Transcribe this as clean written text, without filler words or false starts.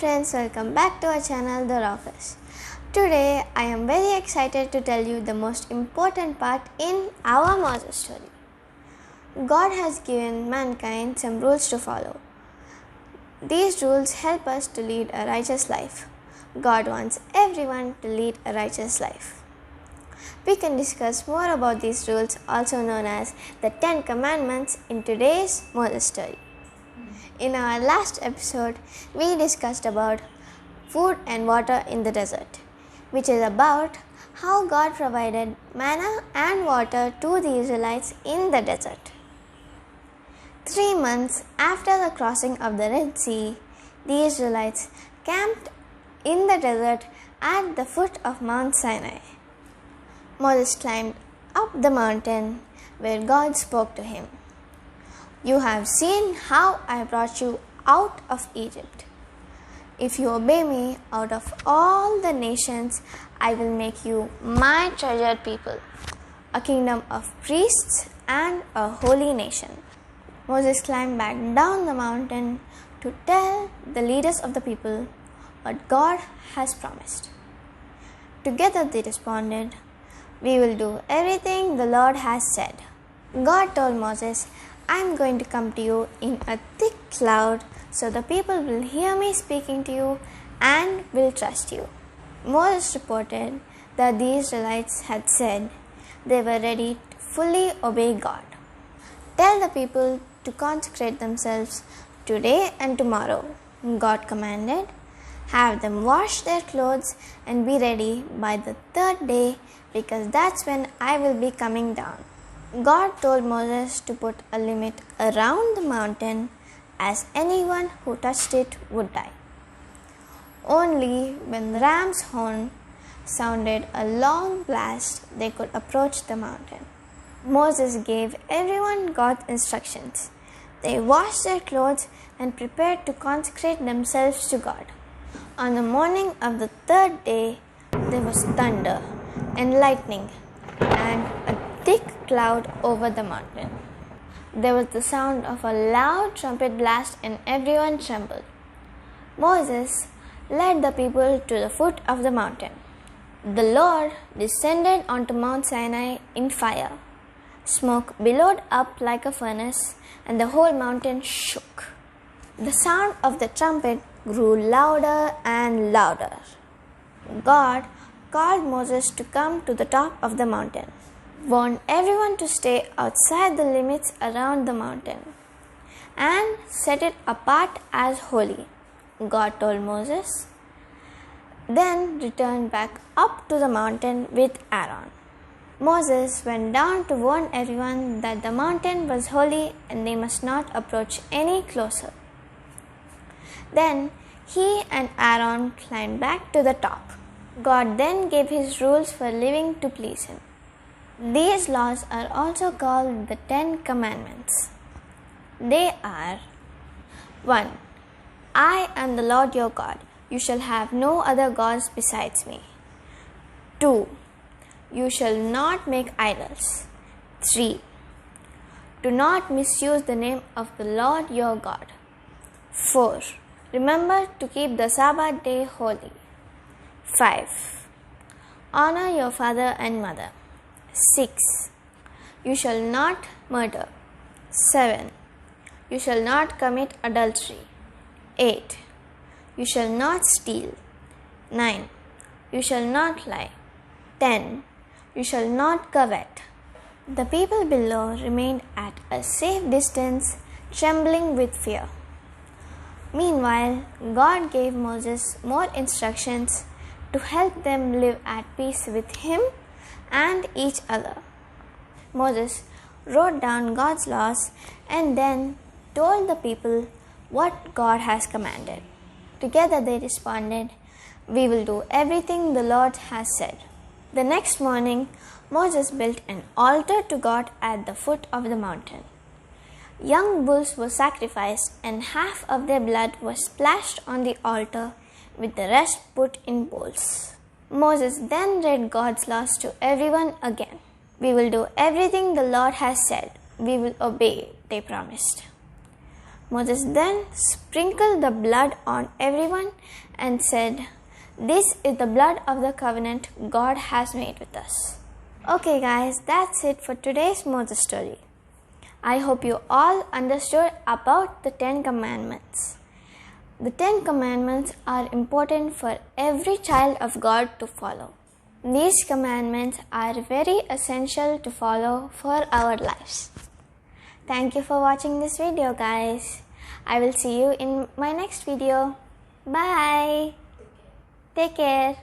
friends, welcome back to our channel The Rochers. Today I am very excited to tell you the most important part in our Moses story. God has given mankind some rules to follow. These rules help us to lead a righteous life. God wants everyone to lead a righteous life. We can discuss more about these rules, also known as the 10 Commandments, in today's Moses story. In our last episode, we discussed about food and water in the desert, which is about how God provided manna and water to the Israelites in the desert. 3 months after the crossing of the Red Sea, the Israelites camped in the desert at the foot of Mount Sinai. Moses climbed up the mountain where God spoke to him. "You have seen how I brought you out of Egypt. If you obey me, out of all the nations, I will make you my treasured people, a kingdom of priests and a holy nation." Moses climbed back down the mountain to tell the leaders of the people what God has promised. Together they responded, "We will do everything the Lord has said." God told Moses, "I am going to come to you in a thick cloud, so the people will hear me speaking to you and will trust you." Moses reported that the Israelites had said they were ready to fully obey God. "Tell the people to consecrate themselves today and tomorrow," God commanded. "Have them wash their clothes and be ready by the 3rd day, because that's when I will be coming down." God told Moses to put a limit around the mountain, as anyone who touched it would die. Only when the ram's horn sounded a long blast, they could approach the mountain. Moses gave everyone God's instructions. They washed their clothes and prepared to consecrate themselves to God. On the morning of the 3rd day, there was thunder and lightning and a thick cloud over the mountain. There was the sound of a loud trumpet blast and everyone trembled. Moses led the people to the foot of the mountain. The Lord descended onto Mount Sinai in fire. Smoke billowed up like a furnace and the whole mountain shook. The sound of the trumpet grew louder and louder. God called Moses to come to the top of the mountain, warned everyone to stay outside the limits around the mountain, and set it apart as holy, God told Moses. Then returned back up to the mountain with Aaron. Moses went down to warn everyone that the mountain was holy and they must not approach any closer. Then he and Aaron climbed back to the top. God then gave his rules for living to please him. These laws are also called the 10 Commandments. They are: 1. I am the Lord your God. You shall have no other gods besides me. 2. You shall not make idols. 3. Do not misuse the name of the Lord your God. 4. Remember to keep the Sabbath day holy. 5. Honor your father and mother. 6. You shall not murder. 7. You shall not commit adultery. 8. You shall not steal. 9. You shall not lie. 10. You shall not covet. The people below remained at a safe distance, trembling with fear. Meanwhile, God gave Moses more instructions to help them live at peace with him and each other. Moses wrote down God's laws and then told the people what God has commanded. Together they responded, "We will do everything the Lord has said." The next morning, Moses built an altar to God at the foot of the mountain. Young bulls were sacrificed and half of their blood was splashed on the altar, with the rest put in bowls. Moses then read God's laws to everyone again. "We will do everything the Lord has said. We will obey," they promised. Moses then sprinkled the blood on everyone and said, "This is the blood of the covenant God has made with us." Okay guys, that's it for today's Moses story. I hope you all understood about the 10 commandments. The 10 commandments are important for every child of God to follow. These commandments are very essential to follow for our lives. Thank you for watching this video, guys. I will see you in my next video. Bye. Take care.